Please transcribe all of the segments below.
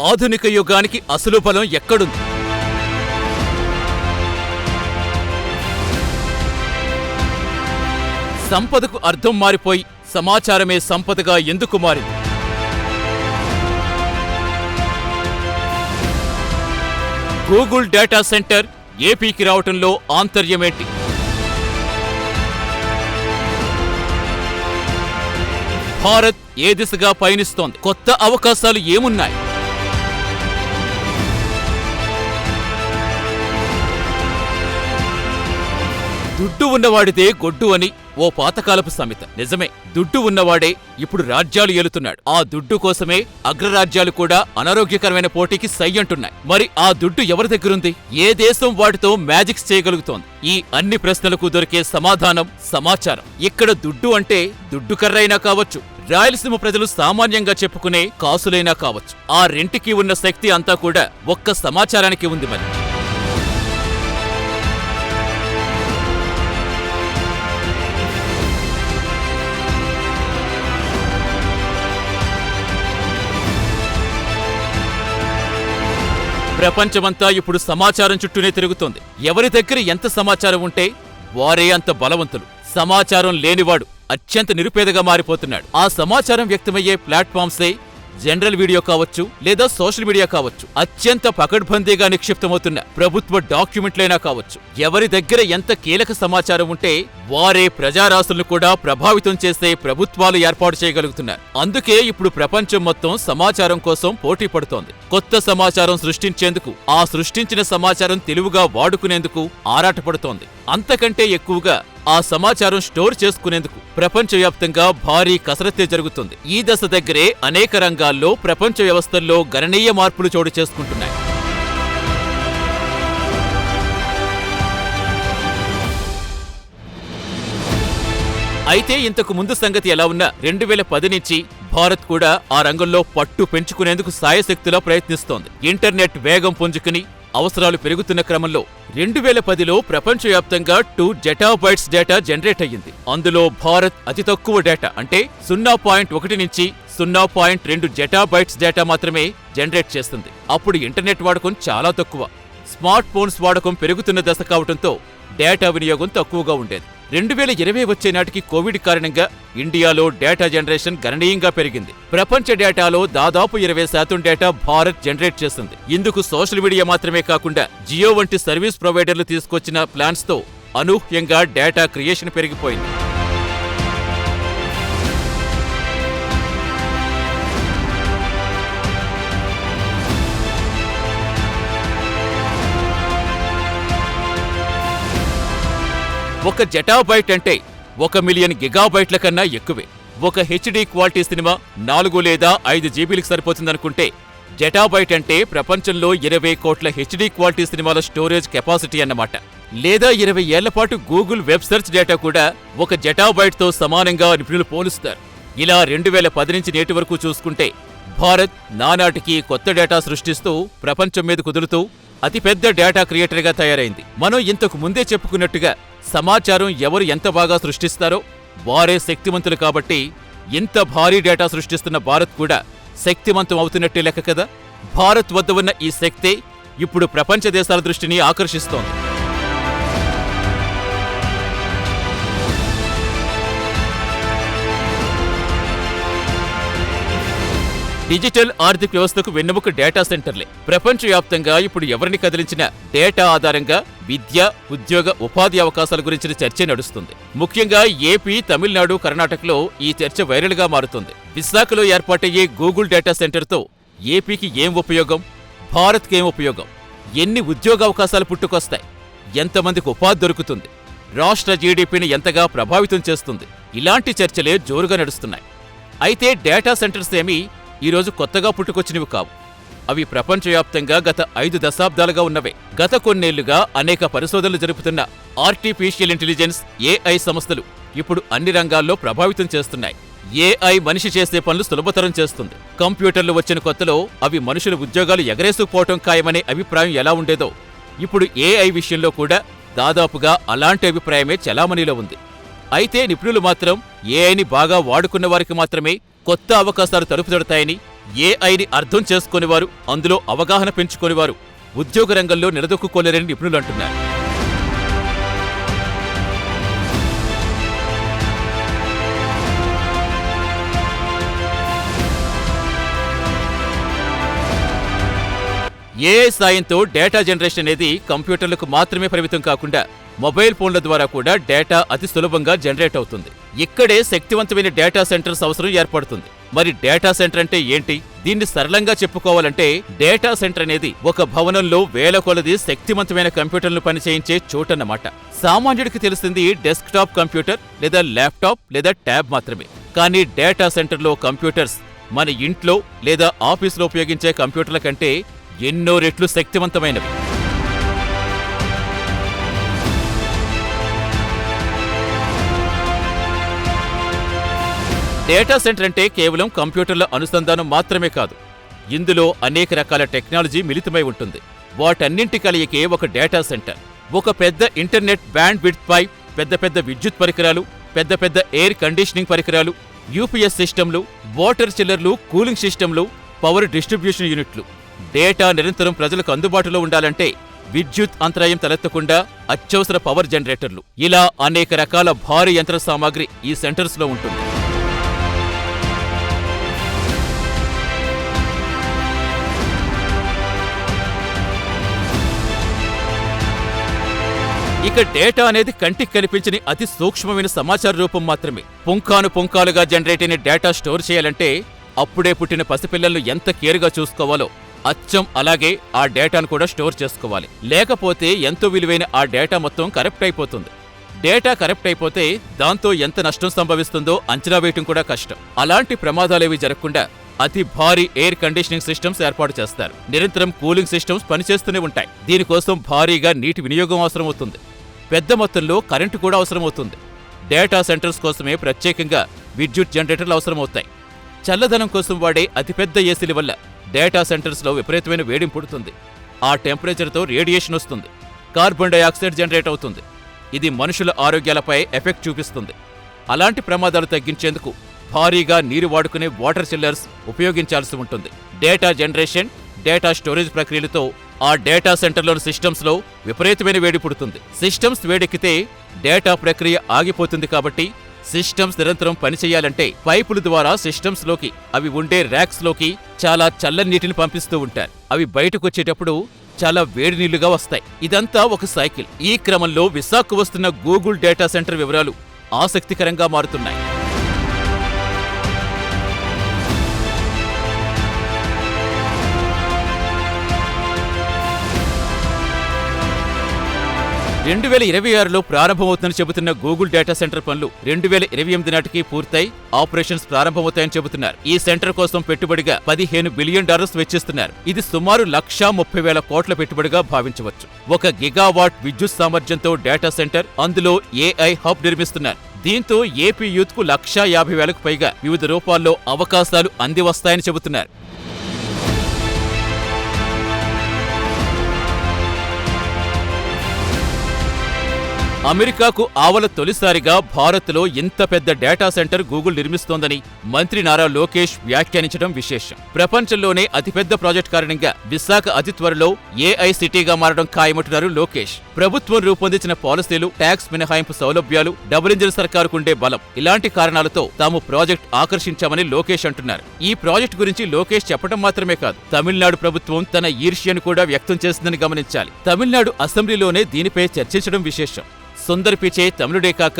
ఆధునిక యుగానికి అసలు బలం ఎక్కడుంది? సంపదకు అర్థం మారిపోయి సమాచారమే సంపదగా ఎందుకు మారింది? గూగుల్ డేటా సెంటర్ ఏపీకి రావటంలో ఆంతర్యమేంటి? భారత్ ఏ దిశగా పయనిస్తోంది? కొత్త అవకాశాలు ఏమున్నాయి? దుడ్డు ఉన్నవాడిదే గొడ్డు అని ఓ పాతకాలపు సామెత. నిజమే, దుడ్డు ఉన్నవాడే ఇప్పుడు రాజ్యాలు ఏలుతున్నాడు. ఆ దుడ్డు కోసమే అగ్రరాజ్యాలు కూడా అనారోగ్యకరమైన పోటీకి సై అంటున్నాయి. మరి ఆ దుడ్డు ఎవరి దగ్గరుంది? ఏ దేశం వాటితో మ్యాజిక్స్ చేయగలుగుతోంది? ఈ అన్ని ప్రశ్నలకు దొరికే సమాధానం సమాచారం. ఇక్కడ దుడ్డు అంటే దుడ్డు కర్రైనా కావచ్చు, రాయలసీమ ప్రజలు సామాన్యంగా చెప్పుకునే కాసులైనా కావచ్చు. ఆ రెంటికి ఉన్న శక్తి అంతా కూడా ఒక్క సమాచారానికి ఉంది. మరి ప్రపంచమంతా ఇప్పుడు సమాచారం చుట్టూనే తిరుగుతోంది. ఎవరి దగ్గర ఎంత సమాచారం ఉంటే వారే అంత బలవంతులు. సమాచారం లేనివాడు అత్యంత నిరుపేదగా మారిపోతున్నాడు. ఆ సమాచారం వ్యక్తమయ్యే ప్లాట్ఫామ్సే జనరల్ వీడియో కావచ్చు, లేదా సోషల్ మీడియా కావచ్చు, అత్యంత పకడ్బందీగా నిక్షిప్తమవుతున్న ప్రభుత్వ డాక్యుమెంట్లైనా కావచ్చు. ఎవరి దగ్గర ఎంత కీలక సమాచారం ఉంటే వారే ప్రజారాశులను కూడా ప్రభావితం చేసే ప్రభుత్వాలు ఏర్పాటు చేయగలుగుతున్నారు. అందుకే ఇప్పుడు ప్రపంచం మొత్తం సమాచారం కోసం పోటీ పడుతోంది. కొత్త సమాచారం సృష్టించేందుకు, ఆ సృష్టించిన సమాచారం తెలివిగా వాడుకునేందుకు ఆరాటపడుతోంది. అంతకంటే ఎక్కువగా ఆ సమాచారం స్టోర్ చేసుకునేందుకు ప్రపంచవ్యాప్తంగా భారీ కసరత్తే జరుగుతుంది. ఈ దశ దగ్గరే అనేక రంగాల్లో ప్రపంచ వ్యవస్థల్లో గణనీయ మార్పులు చోటు చేసుకుంటున్నాయి. అయితే ఇంతకు ముందు సంగతి ఎలా ఉన్నా 2010 నుంచి భారత్ కూడా ఆ రంగంలో పట్టు పెంచుకునేందుకు సాయశక్తులా ప్రయత్నిస్తోంది. ఇంటర్నెట్ వేగం పుంజుకుని అవసరాలు పెరుగుతున్న క్రమంలో 2010లో ప్రపంచవ్యాప్తంగా 2 జెటాబైట్స్ డేటా జనరేట్ అయ్యింది. అందులో భారత్ అతి తక్కువ డేటా అంటే 0.1 నుంచి 0.2 జెటాబైట్స్ డేటా మాత్రమే జనరేట్ చేస్తుంది. అప్పుడు ఇంటర్నెట్ వాడకం చాలా తక్కువ. స్మార్ట్ ఫోన్స్ వాడకం పెరుగుతున్న దశ కావడంతో డేటా వినియోగం తక్కువగా ఉండేది. 2020 వచ్చే నాటికి కోవిడ్ కారణంగా ఇండియాలో డేటా జనరేషన్ గణనీయంగా పెరిగింది. ప్రపంచ డేటాలో దాదాపు 20% డేటా భారత్ జనరేట్ చేస్తుంది. ఇందుకు సోషల్ మీడియా మాత్రమే కాకుండా జియో వంటి సర్వీస్ ప్రొవైడర్లు తీసుకొచ్చిన ప్లాన్స్తో అనూహ్యంగా డేటా క్రియేషన్ పెరిగిపోయింది. ఒక జెటాబైట్ అంటే 1 మిలియన్ గిగాబైట్ల కన్నా ఎక్కువే. ఒక హెచ్డీ క్వాలిటీ సినిమా 4 లేదా 5 జీబీలకు సరిపోతుందనుకుంటే జెటాబైట్ అంటే ప్రపంచంలో 20 కోట్ల హెచ్డీ క్వాలిటీ సినిమాల స్టోరేజ్ కెపాసిటీ అన్నమాట. లేదా 20 ఏళ్ల పాటు గూగుల్ వెబ్ సెర్చ్ డేటా కూడా 1 జెటాబైట్తో సమానంగా నిపుణులు పోలుస్తారు. ఇలా 2010 నుంచి నేటి వరకు చూసుకుంటే భారత్ నానాటికి కొత్త డేటా సృష్టిస్తూ ప్రపంచం మీద కుదురుతూ అతిపెద్ద డేటా క్రియేటర్గా తయారైంది. మనం ఇంతకు ముందే చెప్పుకున్నట్టుగా సమాచారం ఎవరు ఎంత బాగా సృష్టిస్తారో వారే శక్తిమంతులు. కాబట్టి ఇంత భారీ డేటా సృష్టిస్తున్న భారత్ కూడా శక్తిమంతం అవుతున్నట్టే లెక్క కదా. భారత్ వద్ద ఉన్న ఈ శక్తే ఇప్పుడు ప్రపంచ దేశాల దృష్టిని ఆకర్షిస్తోంది. డిజిటల్ ఆర్థిక వ్యవస్థకు వెన్నెముక డేటా సెంటర్లే. ప్రపంచవ్యాప్తంగా ఇప్పుడు ఎవరిని కదిలించినా డేటా ఆధారంగా విద్య, ఉద్యోగ, ఉపాధి అవకాశాల గురించిన చర్చ నడుస్తుంది. ముఖ్యంగా ఏపీ, తమిళనాడు, కర్ణాటకలో ఈ చర్చ వైరల్గా మారుతుంది. విశాఖలో ఏర్పాటయ్యే గూగుల్ డేటా సెంటర్తో ఏపీకి ఏం ఉపయోగం, భారత్కేం ఉపయోగం, ఎన్ని ఉద్యోగావకాశాలు పుట్టుకొస్తాయి, ఎంతమందికి ఉపాధి దొరుకుతుంది, రాష్ట్ర జీడీపీని ఎంతగా ప్రభావితం చేస్తుంది, ఇలాంటి చర్చలే జోరుగా నడుస్తున్నాయి. అయితే డేటా సెంటర్స్ ఏమీ ఈరోజు కొత్తగా పుట్టుకొచ్చినవి కావు. అవి ప్రపంచవ్యాప్తంగా గత 5 దశాబ్దాలుగా ఉన్నవే. గత కొన్నేళ్లుగా అనేక పరిశోధనలు జరుపుతున్న ఆర్టిఫిషియల్ ఇంటెలిజెన్స్, ఏఐ సంస్థలు ఇప్పుడు అన్ని రంగాల్లో ప్రభావితం చేస్తున్నాయి. ఏఐ మనిషి చేసే పనులు సులభతరం చేస్తుంది. కంప్యూటర్లు వచ్చిన కొత్తలో అవి మనుషుల ఉద్యోగాలు ఎగరేసుకుపోవటం ఖాయమనే అభిప్రాయం ఎలా ఉండేదో ఇప్పుడు ఏఐ విషయంలో కూడా దాదాపుగా అలాంటి అభిప్రాయమే చలామణిలో ఉంది. అయితే నిపుణులు మాత్రం ఏఐని బాగా వాడుకున్న వారికి మాత్రమే కొత్త అవకాశాలు తలుపు తడతాయని, ఏఐని అర్థం చేసుకునేవారు, అందులో అవగాహన పెంచుకునేవారు ఉద్యోగ రంగంలో నిలదొక్కుకోలేరని నిపుణులు అంటున్నారు. ఏఐ సాయంతో డేటా జనరేషన్ అనేది కంప్యూటర్లకు మాత్రమే పరిమితం కాకుండా మొబైల్ ఫోన్ల ద్వారా కూడా డేటా అతి సులభంగా జనరేట్ అవుతుంది. ఇక్కడే శక్తివంతమైన డేటా సెంటర్స్ అవసరం ఏర్పడుతుంది. మరి డేటా సెంటర్ అంటే ఏంటి? దీన్ని సరళంగా చెప్పుకోవాలంటే డేటా సెంటర్ అనేది ఒక భవనంలో వేల కొలది శక్తివంతమైన కంప్యూటర్లను పనిచేయించే చోటన్నమాట. సామాన్యుడికి తెలిసింది డెస్క్టాప్ కంప్యూటర్ లేదా ల్యాప్టాప్ లేదా ట్యాబ్ మాత్రమే. కానీ డేటా సెంటర్లో కంప్యూటర్స్ మన ఇంట్లో లేదా ఆఫీసులో ఉపయోగించే కంప్యూటర్ల కంటే ఎన్నో రెట్లు శక్తివంతమైనవి. డేటా సెంటర్ అంటే కేవలం కంప్యూటర్ల అనుసంధానం మాత్రమే కాదు. ఇందులో అనేక రకాల టెక్నాలజీ మిళితమై ఉంటుంది. వాటన్నింటి కలయికే ఒక డేటా సెంటర్. ఒక పెద్ద ఇంటర్నెట్ బ్యాండ్ విడ్త్ పైప్, పెద్ద పెద్ద విద్యుత్ పరికరాలు, పెద్ద పెద్ద ఎయిర్ కండిషనింగ్ పరికరాలు, యూపీఎస్ సిస్టంలు, వాటర్ చిల్లర్లు, కూలింగ్ సిస్టంలు, పవర్ డిస్ట్రిబ్యూషన్ యూనిట్లు. డేటా నిరంతరం ప్రజలకు అందుబాటులో ఉండాలంటే విద్యుత్ అంతరాయం తలెత్తకుండా అత్యవసర పవర్ జనరేటర్లు, ఇలా అనేక రకాల భారీ యంత్ర సామాగ్రి ఈ సెంటర్స్లో ఉంటుంది. ఇక డేటా అనేది కంటికి కనిపించని అతి సూక్ష్మమైన సమాచార రూపం మాత్రమే. పుంఖాను పుంఖాలుగా జనరేట్ అయిన డేటా స్టోర్ చేయాలంటే అప్పుడే పుట్టిన పసిపిల్లలను ఎంత కేర్గా చూసుకోవాలో అచ్చం అలాగే ఆ డేటాను కూడా స్టోర్ చేసుకోవాలి. లేకపోతే ఎంతో విలువైన ఆ డేటా మొత్తం కరప్ట్ అయిపోతుంది. డేటా కరప్ట్ అయిపోతే దాంతో ఎంత నష్టం సంభవిస్తుందో అంచనా వేయటం కూడా కష్టం. అలాంటి ప్రమాదాలేవి జరగకుండా అతి భారీ ఎయిర్ కండిషనింగ్ సిస్టమ్స్ ఏర్పాటు చేస్తారు. నిరంతరం కూలింగ్ సిస్టమ్స్ పనిచేస్తూనే ఉంటాయి. దీనికోసం భారీగా నీటి వినియోగం అవసరమవుతుంది. పెద్ద మొత్తంలో కరెంటు కూడా అవసరమవుతుంది. డేటా సెంటర్స్ కోసమే ప్రత్యేకంగా విద్యుత్ జనరేటర్లు అవసరమవుతాయి. చల్లదనం కోసం వాడే అతిపెద్ద ఏసీల వల్ల డేటా సెంటర్స్లో విపరీతమైన వేడిం పుడుతుంది. ఆ టెంపరేచర్తో రేడియేషన్ వస్తుంది. కార్బన్ డయాక్సైడ్ జనరేట్ అవుతుంది. ఇది మనుషుల ఆరోగ్యాలపై ఎఫెక్ట్ చూపిస్తుంది. అలాంటి ప్రమాదాలు తగ్గించేందుకు భారీగా నీరు వాడుకునే వాటర్ చిల్లర్స్ ఉపయోగించాల్సి ఉంటుంది. డేటా జనరేషన్, డేటా స్టోరేజ్ ప్రక్రియలతో ఆ డేటా సెంటర్లోని సిస్టమ్స్లో విపరీతమైన వేడి పుడుతుంది. సిస్టమ్స్ వేడెక్కితే డేటా ప్రక్రియ ఆగిపోతుంది. కాబట్టి సిస్టమ్స్ నిరంతరం పనిచేయాలంటే పైపుల ద్వారా సిస్టమ్స్లోకి, అవి ఉండే ర్యాక్స్లోకి చాలా చల్లని నీటిని పంపిస్తూ ఉంటారు. అవి బయటకొచ్చేటప్పుడు చాలా వేడి నీళ్లుగా వస్తాయి. ఇదంతా ఒక సైకిల్. ఈ క్రమంలో విశాఖకు వస్తున్న గూగుల్ డేటా సెంటర్ వివరాలు ఆసక్తికరంగా మారుతున్నాయి. రెండు 2026లో ప్రారంభమవుతుందని చెబుతున్న గూగుల్ డేటా సెంటర్ పనులు 2028 నాటికి పూర్తయి ఆపరేషన్స్ ప్రారంభమవుతాయని చెబుతున్నారు. ఈ సెంటర్ కోసం పెట్టుబడిగా $15 బిలియన్ వెచ్చిస్తున్నారు. ఇది సుమారు 1,30,000 కోట్ల పెట్టుబడిగా భావించవచ్చు. 1 గిగావాట్ విద్యుత్ సామర్థ్యంతో డేటా సెంటర్, అందులో ఏఐ హబ్ నిర్మిస్తున్నారు. దీంతో ఏపీ యూత్ కు 1,50,000కు పైగా వివిధ రూపాల్లో అవకాశాలు అంది వస్తాయని చెబుతున్నారు. అమెరికాకు ఆవల తొలిసారిగా భారత్లో ఇంత పెద్ద డేటా సెంటర్ గూగుల్ నిర్మిస్తోందని మంత్రి నారా లోకేష్ వ్యాఖ్యానించడం విశేషం. ప్రపంచంలోనే అతిపెద్ద ప్రాజెక్ట్ కారణంగా విశాఖ అతి త్వరలో ఏఐ సిటీగా మారడం ఖాయమంటున్నారు లోకేష్. ప్రభుత్వం రూపొందించిన పాలసీలు, ట్యాక్స్ మినహాయింపు సౌలభ్యాలు, డబుల్ ఇంజిన్ సర్కారుకుండే బలం, ఇలాంటి కారణాలతో తాము ప్రాజెక్ట్ ఆకర్షించామని లోకేష్ అంటున్నారు. ఈ ప్రాజెక్ట్ గురించి లోకేష్ చెప్పడం మాత్రమే కాదు, తమిళనాడు ప్రభుత్వం తన ఈర్ష్యను కూడా వ్యక్తం చేసిందని గమనించాలి. తమిళనాడు అసెంబ్లీలోనే దీనిపై చర్చించడం విశేషం. సుందర్ పిచే తమిళుడే కాక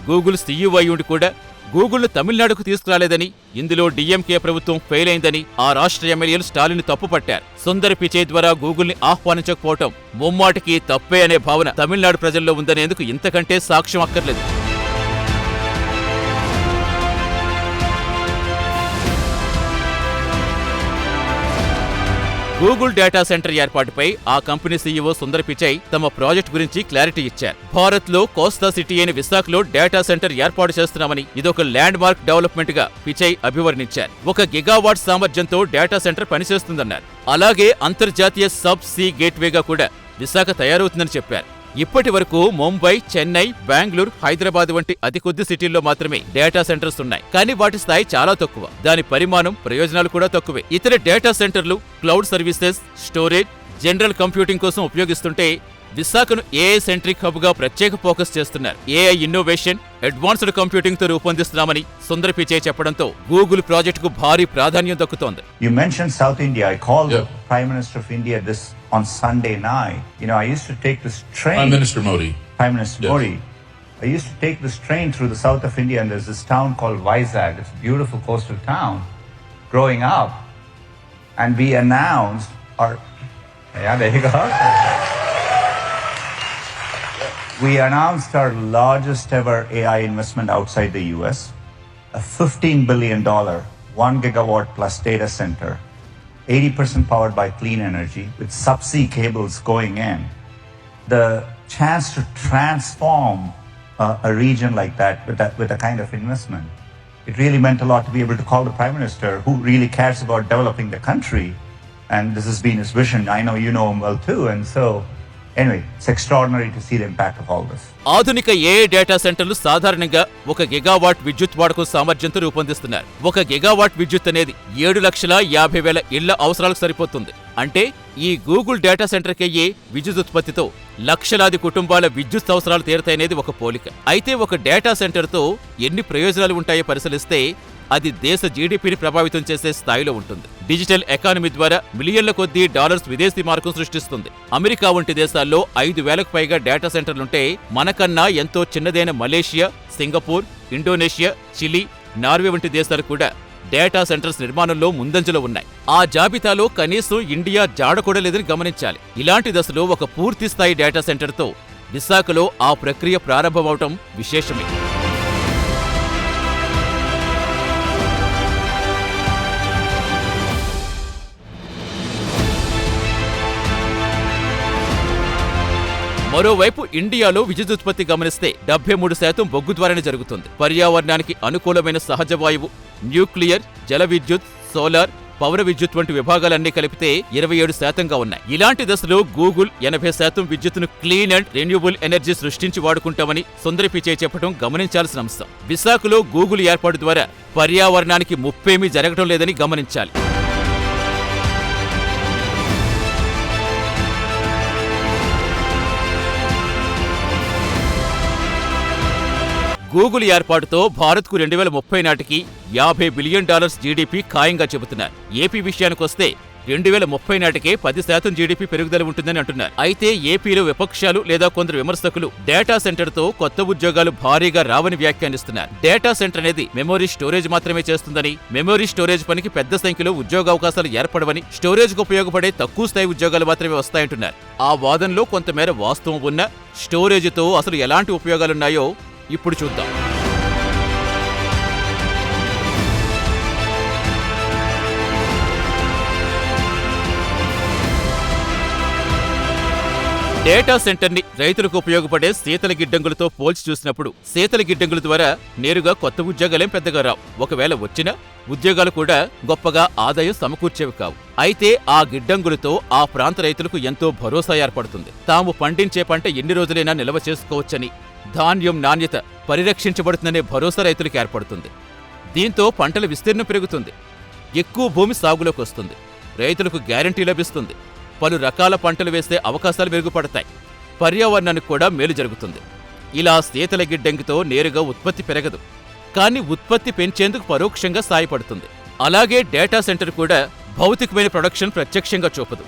గూగుల్ సీఈఓ అయ్యుండి కూడా గూగుల్ను తమిళనాడుకు తీసుకురాలేదని, ఇందులో డీఎంకే ప్రభుత్వం ఫెయిల్ అయిందని ఆ రాష్ట్ర ఎమ్మెల్యేలు స్టాలిన్ తప్పుపట్టారు. సుందర్ పిచే ద్వారా గూగుల్ని ఆహ్వానించకపోవటం ముమ్మాటికి తప్పే అనే భావన తమిళనాడు ప్రజల్లో ఉందనేందుకు ఇంతకంటే సాక్ష్యం అక్కర్లేదు. గూగుల్ డేటా సెంటర్ ఏర్పాటుపై ఆ కంపెనీ సీఈఓ సుందర్ పిచై తమ ప్రాజెక్ట్ గురించి క్లారిటీ ఇచ్చారు. భారత్లో కోస్తా సిటీ అయిన విశాఖలో డేటా సెంటర్ ఏర్పాటు చేస్తున్నామని, ఇదొక ల్యాండ్ మార్క్ డెవలప్మెంట్ గా పిచై అభివర్ణించారు. 1 గిగావాట్ సామర్థ్యంతో డేటా సెంటర్ పనిచేస్తుందన్నారు. అలాగే అంతర్జాతీయ సబ్ సీ గేట్వేగా కూడా విశాఖ తయారవుతుందని చెప్పారు. ఇప్పటి వరకు ముంబై, చెన్నై, బెంగళూరు, హైదరాబాద్ వంటి అతి కొద్ది సిటీల్లో మాత్రమే డేటా సెంటర్స్ ఉన్నాయి. కానీ వాటి స్థాయి చాలా తక్కువ. దాని పరిమాణం, ప్రయోజనాలు కూడా తక్కువే. ఇతర డేటా సెంటర్లు cloud services, storage, general computing కోసం ఉపయోగిస్తుంటే విశాఖను ఏఐ సెంట్రిక్ హబ్ గా ప్రత్యేక ఫోకస్ చేస్తున్నారు. ఏఐ ఇన్నోవేషన్, అడ్వాన్స్డ్ కంప్యూటింగ్ తో రూపొందిస్తున్నామని సుందర్ పిచై చెప్పడంతో గూగుల్ ప్రాజెక్టుకు భారీ ప్రాధాన్యం దక్కుతోంది. You mentioned South India. I called the Prime Minister of India this on Sunday night. I used to take this train. Prime Minister Modi. I used to take this train through the south of India, and there's this town called Vizag. It's a beautiful coastal town. Growing up, and we announced our there you go. We announced our largest ever AI investment outside the US, a $15 billion, 1 gigawatt plus data center, 80% powered by clean energy with subsea cables going in. The chance to transform a region like that with a kind of investment, it really meant a lot to be able to call the Prime Minister, who really cares about developing the country, and this has been his vision. I know you know him well too, and so anyway, it's extraordinary to see the impact of all this. ఆధునిక AI data సెంటర్లు సాధారణంగా 1 gigawatt విద్యుత్ వాడకం సామర్థ్యంతో రూపొందిస్తున్నారు. 1 gigawatt విద్యుత్ అనేది 7,50,000 ఇళ్ల అవసరాలకు సరిపోతుంది. అంటే ఈ గూగుల్ డేటా సెంటర్కయ్యే విద్యుత్ ఉత్పత్తితో లక్షలాది కుటుంబాల విద్యుత్ అవసరాలు తీరతాయనేది ఒక పోలిక. అయితే ఒక డేటా సెంటర్తో ఎన్ని ప్రయోజనాలు ఉంటాయో పరిశీలిస్తే అది దేశ జీడీపీని ప్రభావితం చేసే స్థాయిలో ఉంటుంది. డిజిటల్ ఎకానమీ ద్వారా మిలియన్ల కొద్దీ డాలర్స్ విదేశీ మార్గం సృష్టిస్తుంది. అమెరికా వంటి దేశాల్లో 5,000కు పైగా డేటా సెంటర్లుంటే మనకన్నా ఎంతో చిన్నదైన Malaysia, Singapore, Indonesia, Chile, Norway వంటి దేశాలు కూడా డేటా సెంటర్స్ నిర్మాణంలో ముందంజలో ఉన్నాయి. ఆ జాబితాలో కనీసం ఇండియా జాడకూడలేదని గమనించాలి. ఇలాంటి దశలో ఒక పూర్తిస్థాయి డేటా సెంటర్తో విశాఖలో ఆ ప్రక్రియ ప్రారంభమవటం విశేషమే. మరోవైపు ఇండియాలో విద్యుదుత్పత్తి గమనిస్తే 73% బొగ్గు ద్వారానే జరుగుతుంది. పర్యావరణానికి అనుకూలమైన సహజ వాయువు, న్యూక్లియర్, జల విద్యుత్, సోలార్, పౌర విద్యుత్ వంటి విభాగాలన్నీ కలిపితే 27%గా ఉన్నాయి. ఇలాంటి దశలో గూగుల్ 80% విద్యుత్తును క్లీన్ అండ్ రెన్యూబుల్ ఎనర్జీ సృష్టించి వాడుకుంటామని సుందర్ పిచై చెప్పడం గమనించాల్సిన అంశం. విశాఖలో గూగుల్ ఏర్పాటు ద్వారా పర్యావరణానికి ముప్పేమీ జరగడం లేదని గమనించాలి. గూగుల్ ఏర్పాటుతో భారత్కు 2030 నాటికి $50 బిలియన్ జీడీపీ ఖాయంగా చెబుతున్నారు. ఏపీ విషయానికొస్తే 2030 నాటికే 10% జీడీపీ పెరుగుదల ఉంటుందని అంటున్నారు. అయితే ఏపీలో విపక్షాలు లేదా కొందరు విమర్శకులు డేటా సెంటర్తో కొత్త ఉద్యోగాలు భారీగా రావని వ్యాఖ్యానిస్తున్నారు. డేటా సెంటర్ అనేది మెమరీ స్టోరేజ్ మాత్రమే చేస్తుందని, మెమరీ స్టోరేజ్ పనికి పెద్ద సంఖ్యలో ఉద్యోగావకాశాలు ఏర్పడవని, స్టోరేజ్కు ఉపయోగపడే తక్కువ స్థాయి ఉద్యోగాలు మాత్రమే వస్తాయంటున్నారు. ఆ వాదనలో కొంతమేర వాస్తవం ఉన్నా స్టోరేజ్తో అసలు ఎలాంటి ఉపయోగాలున్నాయో ఇప్పుడు చూద్దాం. డేటా సెంటర్ని రైతులకు ఉపయోగపడే శీతల గిడ్డంగులతో పోల్చి చూసినప్పుడు శీతల గిడ్డంగుల ద్వారా నేరుగా కొత్త ఉద్యోగాలేం పెద్దగా రావు. ఒకవేళ వచ్చినా ఉద్యోగాలు కూడా గొప్పగా ఆదాయం సమకూర్చేవి కావు. అయితే ఆ గిడ్డంగులతో ఆ ప్రాంత రైతులకు ఎంతో భరోసా ఏర్పడుతుంది. తాము పండించే పంట ఎన్ని రోజులైనా నిల్వ చేసుకోవచ్చని, ధాన్యం నాణ్యత పరిరక్షించబడుతుందనే భరోసా రైతులకు ఏర్పడుతుంది. దీంతో పంటల విస్తీర్ణం పెరుగుతుంది. ఎక్కువ భూమి సాగులోకి వస్తుంది. రైతులకు గ్యారంటీ లభిస్తుంది. పలు రకాల పంటలు వేసే అవకాశాలు మెరుగుపడతాయి. పర్యావరణానికి కూడా మేలు జరుగుతుంది. ఇలా శీతల గిడ్డంగితో నేరుగా ఉత్పత్తి పెరగదు, కానీ ఉత్పత్తి పెంచేందుకు పరోక్షంగా సాయపడుతుంది. అలాగే డేటా సెంటర్ కూడా భౌతికమైన ప్రొడక్షన్ ప్రత్యక్షంగా చూపదు.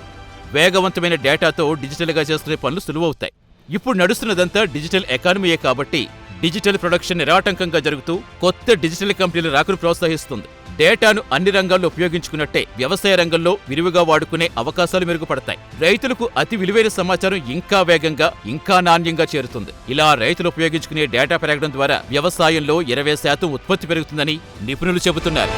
వేగవంతమైన డేటాతో డిజిటల్గా చేసుకునే పనులు సులువవుతాయి. ఇప్పుడు నడుస్తున్నదంతా డిజిటల్ ఎకానమీయే కాబట్టి డిజిటల్ ప్రొడక్షన్ నిరాటంకంగా జరుగుతూ కొత్త డిజిటల్ కంపెనీల రాకను ప్రోత్సహిస్తుంది. డేటాను అన్ని రంగాల్లో ఉపయోగించుకున్నట్టే వ్యవసాయ రంగంలో విరివిగా వాడుకునే అవకాశాలు మెరుగుపడతాయి. రైతులకు అతి విలువైన సమాచారం ఇంకా వేగంగా, ఇంకా నాణ్యంగా చేరుతుంది. ఇలా రైతులు ఉపయోగించుకునే డేటా పెరగడం ద్వారా వ్యవసాయంలో 20% ఉత్పత్తి పెరుగుతుందని నిపుణులు చెబుతున్నారు.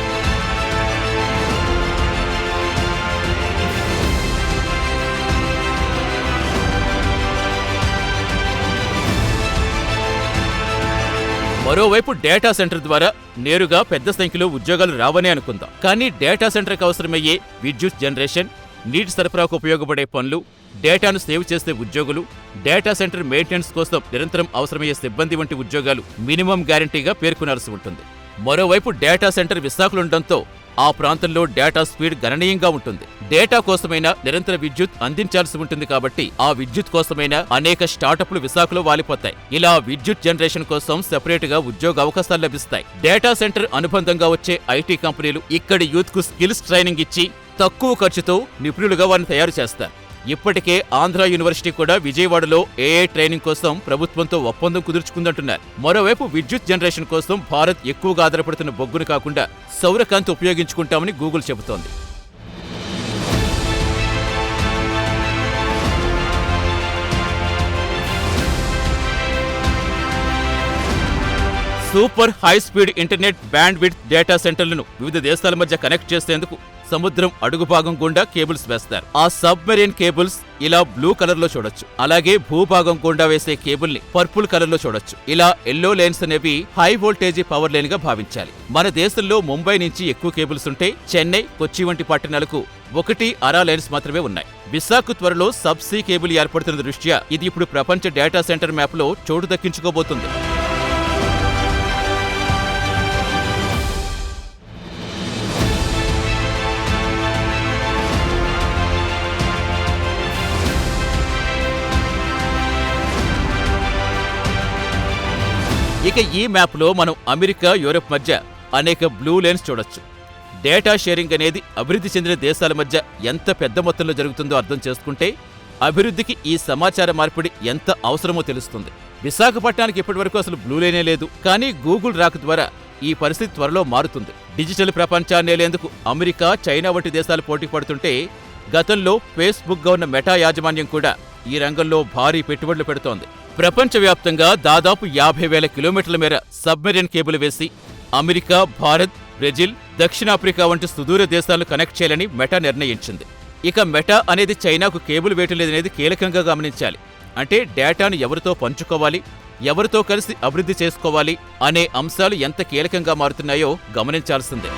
మరోవైపు డేటా సెంటర్ ద్వారా నేరుగా పెద్ద సంఖ్యలో ఉద్యోగాలు రావనే అనుకుందాం. కానీ డేటా సెంటర్కి అవసరమయ్యే విద్యుత్ జనరేషన్, నీటి సరఫరాకు ఉపయోగపడే పనులు, డేటాను సేవ్ చేసే ఉద్యోగులు, డేటా సెంటర్ మెయింటెనెన్స్ కోసం నిరంతరం అవసరమయ్యే సిబ్బంది వంటి ఉద్యోగాలు మినిమం గ్యారంటీగా పేర్కొనాల్సి ఉంటుంది. మరోవైపు డేటా సెంటర్ విశాఖలుండటంతో ఆ ప్రాంతంలో డేటా స్పీడ్ గణనీయంగా ఉంటుంది. డేటా కోసమైనా నిరంతర విద్యుత్ అందించాల్సి ఉంటుంది కాబట్టి ఆ విద్యుత్ కోసమైనా అనేక స్టార్టప్లు విశాఖలో వాలిపోతాయి. ఇలా విద్యుత్ జనరేషన్ కోసం సెపరేట్ గా ఉద్యోగ అవకాశాలు లభిస్తాయి. డేటా సెంటర్ అనుబంధంగా వచ్చే ఐటీ కంపెనీలు ఇక్కడి యూత్ కు స్కిల్స్ ట్రైనింగ్ ఇచ్చి తక్కువ ఖర్చుతో నిపుణులుగా వారిని తయారు చేస్తారు. ఇప్పటికే ఆంధ్ర యూనివర్సిటీ కూడా విజయవాడలో ఏఐ ట్రైనింగ్ కోసం ప్రభుత్వంతో ఒప్పందం కుదుర్చుకుందంటున్నారు. మరోవైపు విద్యుత్ జనరేషన్ కోసం భారత్ ఎక్కువగా ఆధారపడుతున్న బొగ్గును కాకుండా సౌరకాంతి ఉపయోగించుకుంటామని గూగుల్ చెబుతోంది. Super high speed internet bandwidth data సెంటర్లను వివిధ దేశాల మధ్య కనెక్ట్ చేసేందుకు సముద్రం అడుగు భాగం గుండా కేబుల్స్ వేస్తారు. ఆ సబ్మెరీన్ కేబుల్స్ ఇలా బ్లూ కలర్ లో చూడొచ్చు. అలాగే భూభాగం గుండా వేసే కేబుల్ ని పర్పుల్ కలర్ లో చూడొచ్చు. ఇలా ఎల్లో లైన్స్ అనేవి హై వోల్టేజీ పవర్ లైన్ గా భావించాలి. మన దేశంలో ముంబై నుంచి ఎక్కువ కేబుల్స్ ఉంటే చెన్నై, కొచ్చి వంటి పట్టణాలకు 1 లైన్స్ మాత్రమే ఉన్నాయి. విశాఖ త్వరలో సబ్సీ కేబుల్ ఏర్పడుతున్న దృష్ట్యా ఇది ఇప్పుడు ప్రపంచ డేటా సెంటర్ మ్యాప్ లో చోటు దక్కించుకోబోతుంది. ఇక ఈ మ్యాప్లో మనం అమెరికా, యూరప్ మధ్య అనేక బ్లూ లైన్స్ చూడొచ్చు. డేటా షేరింగ్ అనేది అభివృద్ధి చెందిన దేశాల మధ్య ఎంత పెద్ద మొత్తంలో జరుగుతుందో అర్థం చేసుకుంటే అభివృద్ధికి ఈ సమాచార మార్పిడి ఎంత అవసరమో తెలుస్తుంది. విశాఖపట్నానికి ఇప్పటివరకు అసలు బ్లూ లైనే లేదు. కానీ గూగుల్ రాక ద్వారా ఈ పరిస్థితి త్వరలో మారుతుంది. డిజిటల్ ప్రపంచాన్ని ఏలేందుకు అమెరికా, చైనా వంటి దేశాలు పోటీ పడుతుంటే గతంలో ఫేస్బుక్గా ఉన్న మెటా యాజమాన్యం కూడా ఈ రంగంలో భారీ పెట్టుబడులు పెడుతోంది. ప్రపంచవ్యాప్తంగా దాదాపు 50,000 కిలోమీటర్ల మేర సబ్మెరీన్ కేబుల్ వేసి అమెరికా, భారత్, బ్రెజిల్, దక్షిణాఫ్రికా వంటి సుదూర దేశాలను కనెక్ట్ చేయాలని మెటా నిర్ణయించింది. ఇక మెటా అనేది చైనాకు కేబుల్ వేయటం లేదనేది కీలకంగా గమనించాలి. అంటే డేటాను ఎవరితో పంచుకోవాలి, ఎవరితో కలిసి అభివృద్ధి చేసుకోవాలి అనే అంశాలు ఎంత కీలకంగా మారుతున్నాయో గమనించాల్సిందే.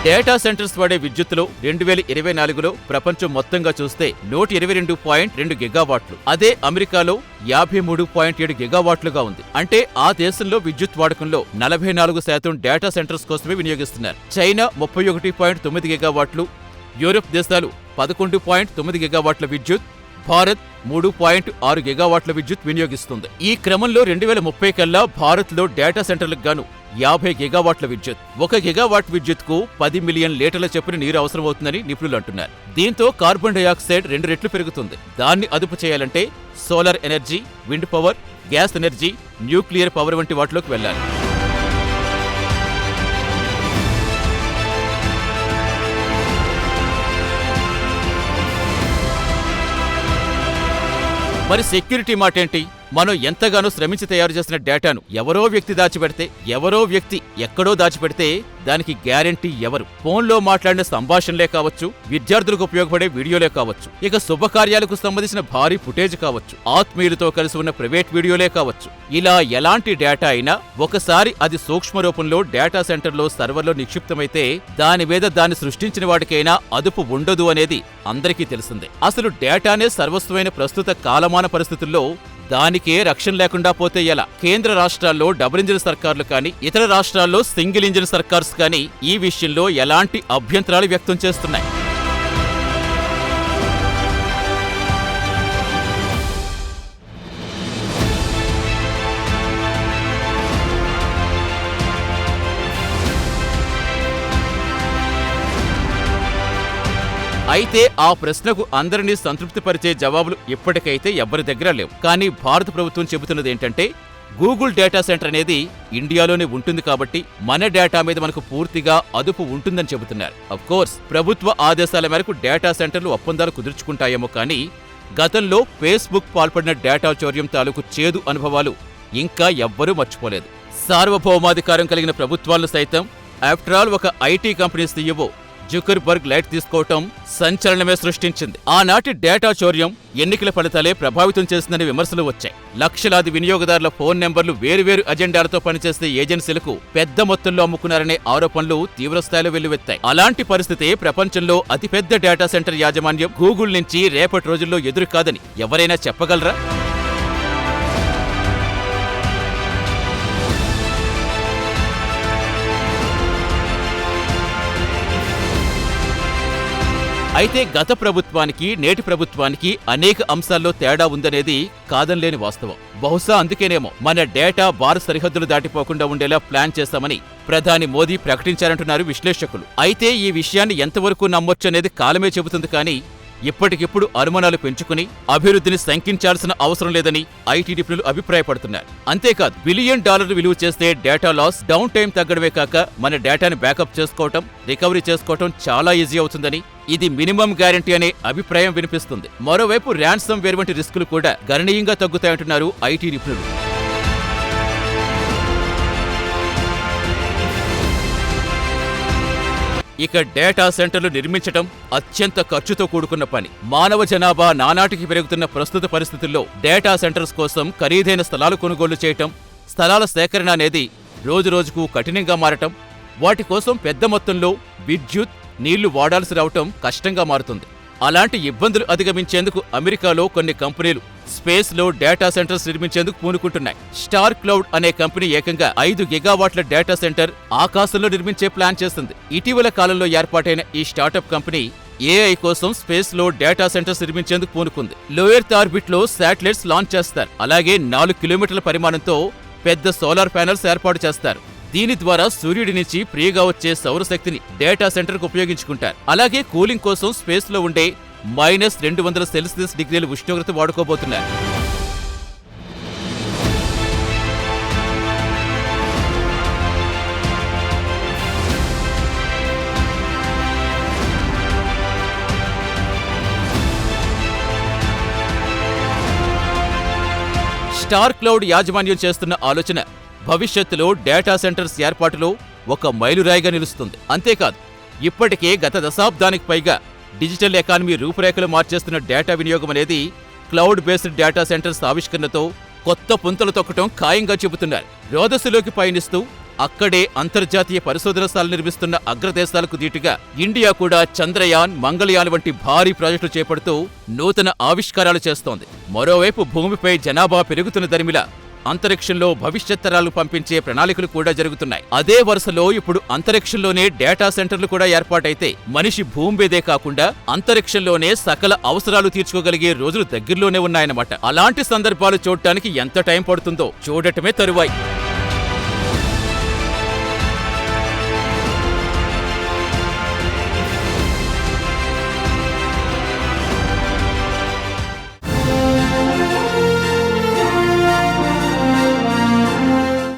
డేటా సెంటర్స్ వాడే విద్యుత్తులో 2024లో ప్రపంచం మొత్తంగా చూస్తే 122.2 గిగావాట్లు. అదే అమెరికాలో 53.7 గిగావాట్లుగా ఉంది. అంటే ఆ దేశంలో విద్యుత్ వాడకంలో 44% డేటా సెంటర్స్ కోసమే వినియోగిస్తున్నారు. చైనా 31.9 గిగావాట్లు, యూరప్ దేశాలు 11.9 గిగావాట్ల విద్యుత్, భారత్ 3.6 గిగావాట్ల విద్యుత్ వినియోగిస్తుంది. ఈ క్రమంలో 2030 కల్లా భారత్లో డేటా సెంటర్లకు గాను 50 గిగావాట్ల విద్యుత్. 1 గిగావాట్ విద్యుత్కు 10 మిలియన్ లీటర్ల చొప్పున నీరు అవసరమవుతుందని నిపుణులు అంటున్నారు. దీంతో కార్బన్ డయాక్సైడ్ 2 రెట్లు పెరుగుతుంది. దాన్ని అదుపు చేయాలంటే solar energy, wind power, gas energy, nuclear power వంటి వాటిలోకి వెళ్లాలి. మరి సెక్యూరిటీ మాటేంటి? మనం ఎంతగానో శ్రమించి తయారు చేసిన డేటాను ఎవరో వ్యక్తి దాచిపెడితే, ఎవరో వ్యక్తి ఎక్కడో దాచిపెడితే దానికి గ్యారెంటీ ఎవరు? ఫోన్లో మాట్లాడిన సంభాషణలే కావచ్చు, విద్యార్థులకు ఉపయోగపడే వీడియోలే కావచ్చు, ఇక శుభకార్యాలకు సంబంధించిన భారీ ఫుటేజ్ కావచ్చు, ఆత్మీయులతో కలిసి ఉన్న ప్రైవేట్ వీడియోలే కావచ్చు. ఇలా ఎలాంటి డేటా అయినా ఒకసారి అది సూక్ష్మ రూపంలో డేటా సెంటర్లో సర్వర్లో నిక్షిప్తమైతే దాని మీద దాన్ని సృష్టించిన వాడికైనా అదుపు ఉండదు అనేది అందరికీ తెలిసిందే. అసలు డేటానే సర్వస్వమైన ప్రస్తుత కాలమాన పరిస్థితుల్లో దానికే రక్షణ లేకుండా పోతే ఎలా? కేంద్ర రాష్ట్రాల్లో డబుల్ ఇంజిన్ సర్కార్లు కానీ, ఇతర రాష్ట్రాల్లో సింగిల్ ఇంజిన్ సర్కార్స్ కానీ ఈ విషయంలో ఎలాంటి అభ్యంతరాలు వ్యక్తం చేస్తున్నాయి? అయితే ఆ ప్రశ్నకు అందరినీ సంతృప్తిపరిచే జవాబులు ఇప్పటికైతే ఎవ్వరి దగ్గర లేవు. కానీ భారత ప్రభుత్వం చెబుతున్నది ఏంటంటే గూగుల్ డేటా సెంటర్ అనేది ఇండియాలోనే ఉంటుంది కాబట్టి మన డేటా మీద మనకు పూర్తిగా అదుపు ఉంటుందని చెబుతున్నారు. అఫ్కోర్స్ ప్రభుత్వ ఆదేశాల మేరకు డేటా సెంటర్లు ఒప్పందాలు కుదుర్చుకుంటాయేమో కానీ గతంలో ఫేస్బుక్ పాల్పడిన డేటా చౌర్యం తాలూకు చేదు అనుభవాలు ఇంకా ఎవ్వరూ మర్చిపోలేదు. సార్వభౌమాధికారం కలిగిన ప్రభుత్వాలను సైతం ఆఫ్టర్ ఆల్ ఒక IT company CEO Zuckerberg light తీసుకోవటం సంచలనమే సృష్టించింది. ఆనాటి డేటా చౌర్యం ఎన్నికల ఫలితాలే ప్రభావితం చేసిందని విమర్శలు వచ్చాయి. లక్షలాది వినియోగదారుల ఫోన్ నెంబర్లు వేరువేరు అజెండాలతో పనిచేసే ఏజెన్సీలకు పెద్ద మొత్తంలో అమ్ముకున్నారనే ఆరోపణలు తీవ్రస్థాయిలో వెల్లువెత్తాయి. అలాంటి పరిస్థితి ప్రపంచంలో అతిపెద్ద డేటా సెంటర్ యాజమాన్యం గూగుల్ నుంచి రేపటి రోజుల్లో ఎదురు కాదని ఎవరైనా చెప్పగలరా? అయితే గత ప్రభుత్వానికి నేటి ప్రభుత్వానికి అనేక అంశాల్లో తేడా ఉందనేది కాదనలేని వాస్తవం. బహుశా అందుకేనేమో మన డేటా భారత సరిహద్దులు దాటిపోకుండా ఉండేలా ప్లాన్ చేస్తామని ప్రధాని మోదీ ప్రకటించారంటున్నారు విశ్లేషకులు. అయితే ఈ విషయాన్ని ఎంతవరకు నమ్మొచ్చనేది కాలమే చెబుతుంది. కానీ ఇప్పటికిప్పుడు అనుమానాలు పెంచుకుని అభివృద్ధిని శంకించాల్సిన అవసరం లేదని ఐటీ నిపుణులు అభిప్రాయపడుతున్నారు. అంతేకాదు $1 బిలియన్ విలువ చేస్తే డేటా లాస్, డౌన్ టైం తగ్గడమే కాక మన డేటాను బ్యాకప్ చేసుకోవటం, రికవరీ చేసుకోవటం చాలా ఈజీ అవుతుందని, ఇది మినిమం గ్యారంటీ అనే అభిప్రాయం వినిపిస్తుంది. మరోవైపు ర్యాన్సమ్ వేర్ వంటి రిస్కులు కూడా గణనీయంగా తగ్గుతాయంటున్నారు ఐటీ నిపుణులు. ఇక డేటా సెంటర్లు నిర్మించటం అత్యంత ఖర్చుతో కూడుకున్న పని. మానవ జనాభా నానాటికి పెరుగుతున్న ప్రస్తుత పరిస్థితుల్లో డేటా సెంటర్స్ కోసం ఖరీదైన స్థలాలు కొనుగోలు చేయటం, స్థలాల సేకరణ అనేది రోజురోజుకు కఠినంగా మారటం, వాటి కోసం పెద్ద మొత్తంలో విద్యుత్, నీళ్లు వాడాల్సి రావటం కష్టంగా మారుతుంది. అలాంటి ఇబ్బందులు అధిగమించేందుకు అమెరికాలో కొన్ని కంపెనీలు స్పేస్ లో డేటా సెంటర్స్ నిర్మించేందుకు పూనుకుంటున్నాయి. స్టార్ క్లౌడ్ అనే కంపెనీ ఏకంగా 5 గిగావాట్ల డేటా సెంటర్ ఆకాశంలో నిర్మించే ప్లాన్ చేస్తుంది. ఇటీవల కాలంలో ఏర్పాటైన ఈ స్టార్టప్ కంపెనీ ఏఐ కోసం స్పేస్ లో డేటా సెంటర్స్ నిర్మించేందుకు పూనుకుంది. లో ఎర్త్ ఆర్బిట్ లో శాటిలైట్స్ లాంచ్ చేస్తారు. అలాగే 4 కిలోమీటర్ల పరిమాణంతో పెద్ద సోలార్ ప్యానెల్స్ ఏర్పాటు చేస్తారు. దీని ద్వారా సూర్యుడి నుంచి ఫ్రీగా వచ్చే సౌరశక్తిని డేటా సెంటర్కు ఉపయోగించుకుంటారు. అలాగే కూలింగ్ కోసం స్పేస్ లో ఉండే -200 ఉష్ణోగ్రత వాడుకోబోతున్నారు. స్టార్ క్లౌడ్ యాజమాన్యం చేస్తున్న ఆలోచన భవిష్యత్తులో డేటా సెంటర్స్ ఏర్పాటులో ఒక మైలురాయిగా నిలుస్తుంది. అంతేకాదు, ఇప్పటికే గత దశాబ్దానికి పైగా డిజిటల్ ఎకానమీ రూపురేఖలు మార్చేస్తున్న డేటా వినియోగం అనేది క్లౌడ్ బేస్డ్ డేటా సెంటర్స్ ఆవిష్కరణతో కొత్త పుంతలు తొక్కటం ఖాయంగా చెబుతున్నారు. రోదస్సులోకి పయనిస్తూ అక్కడే అంతర్జాతీయ పరిశోధనశాలలు నిర్మిస్తున్న అగ్రదేశాలకు దీటుగా ఇండియా కూడా చంద్రయాన్, మంగళయాన్ వంటి భారీ ప్రాజెక్టులు చేపడుతూ నూతన ఆవిష్కారాలు చేస్తోంది. మరోవైపు భూమిపై జనాభా పెరుగుతున్న దరిమిలా అంతరిక్షంలో భవిష్యత్ తరాలు పంపించే ప్రణాళికలు కూడా జరుగుతున్నాయి. అదే వరుసలో ఇప్పుడు అంతరిక్షంలోనే డేటా సెంటర్లు కూడా ఏర్పాటైతే మనిషి భూమి మీదే కాకుండా అంతరిక్షంలోనే సకల అవసరాలు తీర్చుకోగలిగే రోజులు దగ్గరలోనే ఉన్నాయన్నమాట. అలాంటి సందర్భాలు చూడటానికి ఎంత టైం పడుతుందో చూడటమే తరువాయి.